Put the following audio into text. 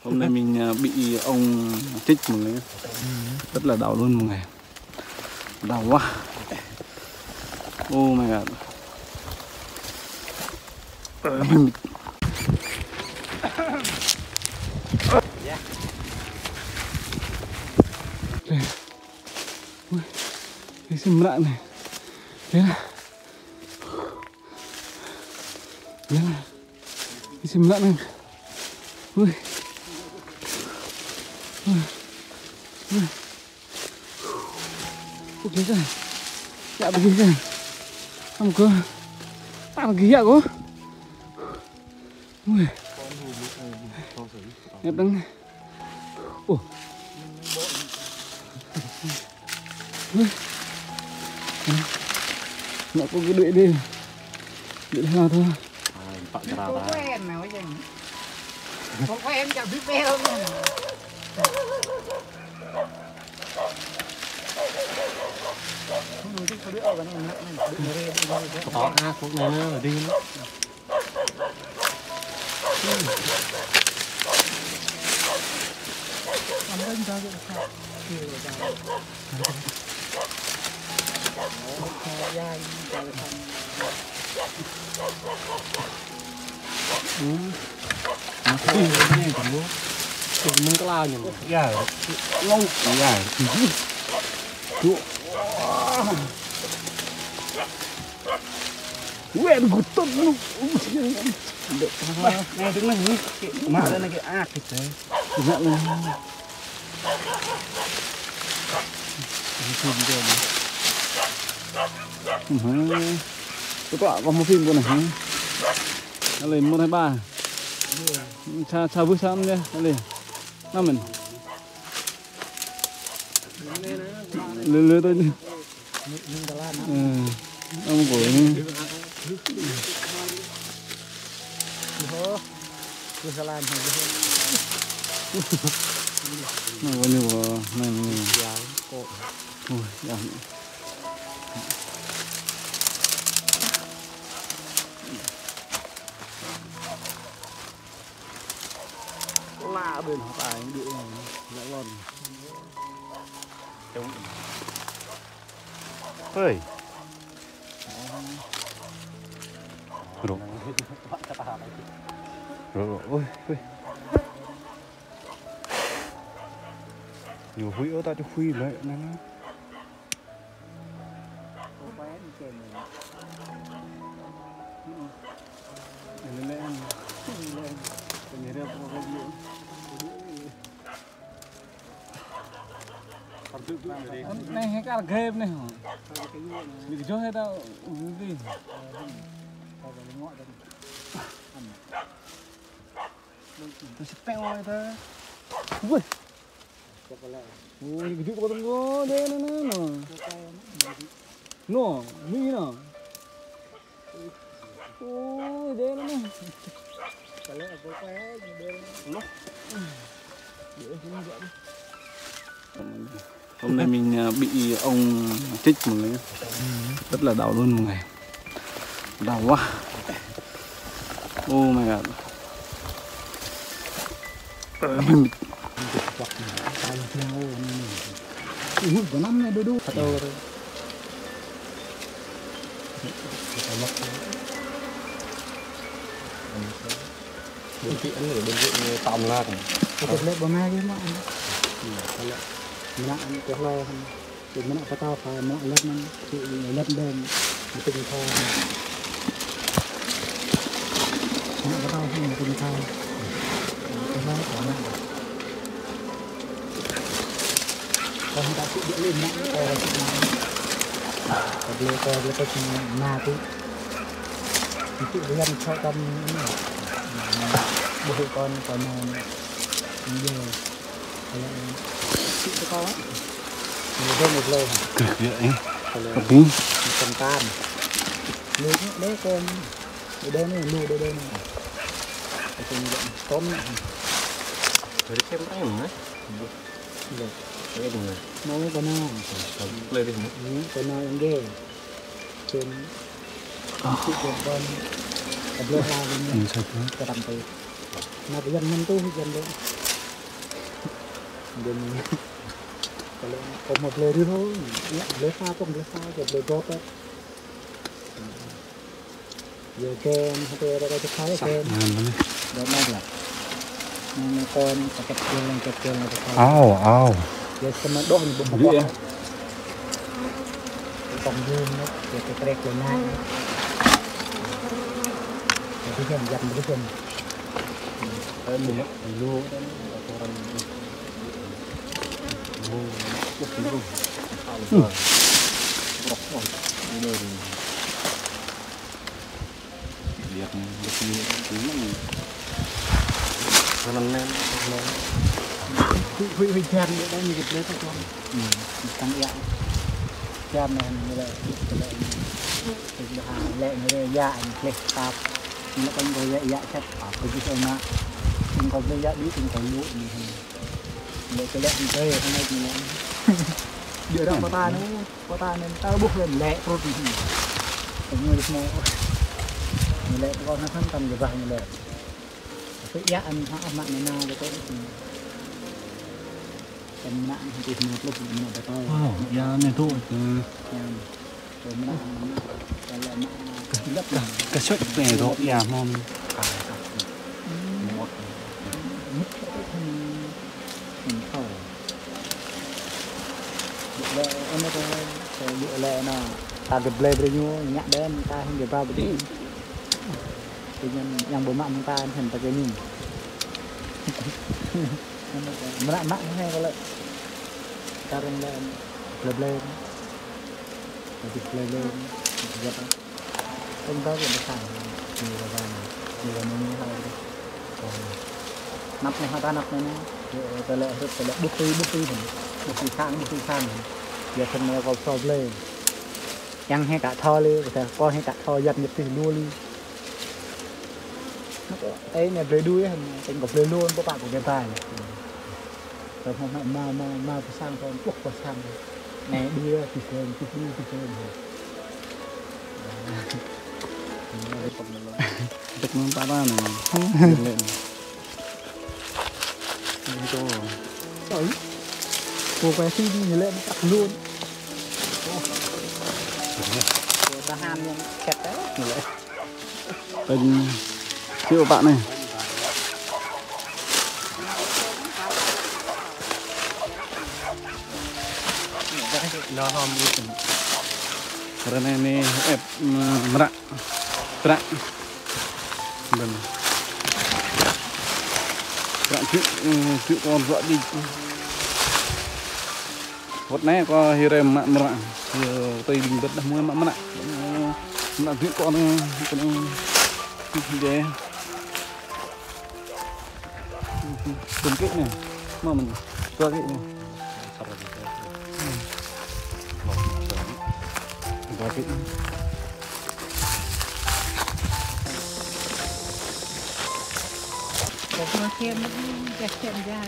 Hôm nay mình bị ông trích một người, rất là đau luôn mọi người, đau quá. Oh my god. Mình cái sim lạ này, thế là cái sim lạ này, ui. Ủa cái này dạ begini kan kamu ke apa lagi ya kok ui em đang ủa nggak kok gede deh gede lah tuh có quen nào vậy không có em chẳng biết beo nha có thuốc này nó đi nó mình có lao nhỉ? Dạ, ngon, dạ. Quen của tôi luôn. này đứng lên mà lên này cái ác thì thế Dạ lên. Tôi có một phim của này. Nó lên 1, 2, 3. Chào bước sang nha, nó lên. Năm mình. Lừa tôi đi. Ông của cứ salam nó bao nhiêu này dạ cô ôi dạ lạ bên họ tài địa này dạ lon ơi rồi ôi nhiều hủy ở ta cho khuy lại nè này hay cả game này hả bị cho hết đâu gì tôi sẽ peo này ta ui ui cái chỗ có tông đây nè nó mi nè ôi đây nè hôm nay mình bị ông trích một người, rất là đau luôn mọi người, đau quá. Oh my god. Mình có năm này đu đơn vị ăn ở đơn vị tầm là cái lớp bò mai cái mà mình ăn cái lo thì mình ăn tao phải mình ăn lớp thì lớp đơn mình từng thao mình ăn tao thì mình từng thao cái lo của mình còn ta tự điện lên nặng còn lấy cái ma tí thì tự nhiên cho tâm bố con còn giờ chị cho con nhiều hơn một lô cực vậy một tí cầm tam nuôi đấy con đây này nuôi đây này tôm rồi xem cái gì đấy cái gì này nó có nào lên đi có nào em ghê trên chị con cầm lô hoa lên cái đầm tây Nah dân mình tu dân đấy dân có một lời đi thôi lấy pha không lấy pha rồi lấy gót đấy giờ kem hay là cái thái kem đó là con kẹp kêu ao giờ xem nó đốt một bông bông dương nó giờ cái trek lên ngay cái xem dặm cái xem mình luôn huy chan nữa đấy như cái đấy thôi tăng dạng chan này như là lệ người đây dạ lệ tạp nó còn có dạ chắc ở cái chỗ nào không có cái dạ biết không có lũ để cái lệ chơi ở đây thì dựa đâu có ta nên tao buộc lên lệ protein người được mò người lệ con nó thân tầm như vậy người lệ cái dạ ăn họ mặn này nào để có em nặng thì một lúc mình phải coi dạ này thôi rồi mình lại nặng cái suất này thôi dạ mong mất cái mình khẩu lệ em nó có địa lệ nào ta được play bao nhiêu nhạc đấy ta không được vào cái gì tự nhiên yang bố mặn ta thành ta cái nhìn mà lại mặn hay có lợi ta đang lên lên lên giật không có gì để xài nhiều là vàng nhiều là mình hay nắp này ta nắp này ta lệ bút ti khang giờ thân này có so lên yang hay cả thò lên ta coi hay cả thò giật nhật thì luôn đi ấy này về đuôi hình tình cục lên luôn các bạn của cái tài rồi không phải mà phải sang con quốc vào sang này đi thì sơn được món ta ra này lên cho ấy cô bé khi đi lên cắt luôn ta ham nhưng kẹt đấy tên siêu bạn này nó hôm karena ini merak berak dan berak cuk con vợ đi hốt này có hirem mak merak tây bình đất mua mak merak merak cuk con dễ từng kích này mà mình cho cái này cái Nó thêm nó kẹp ra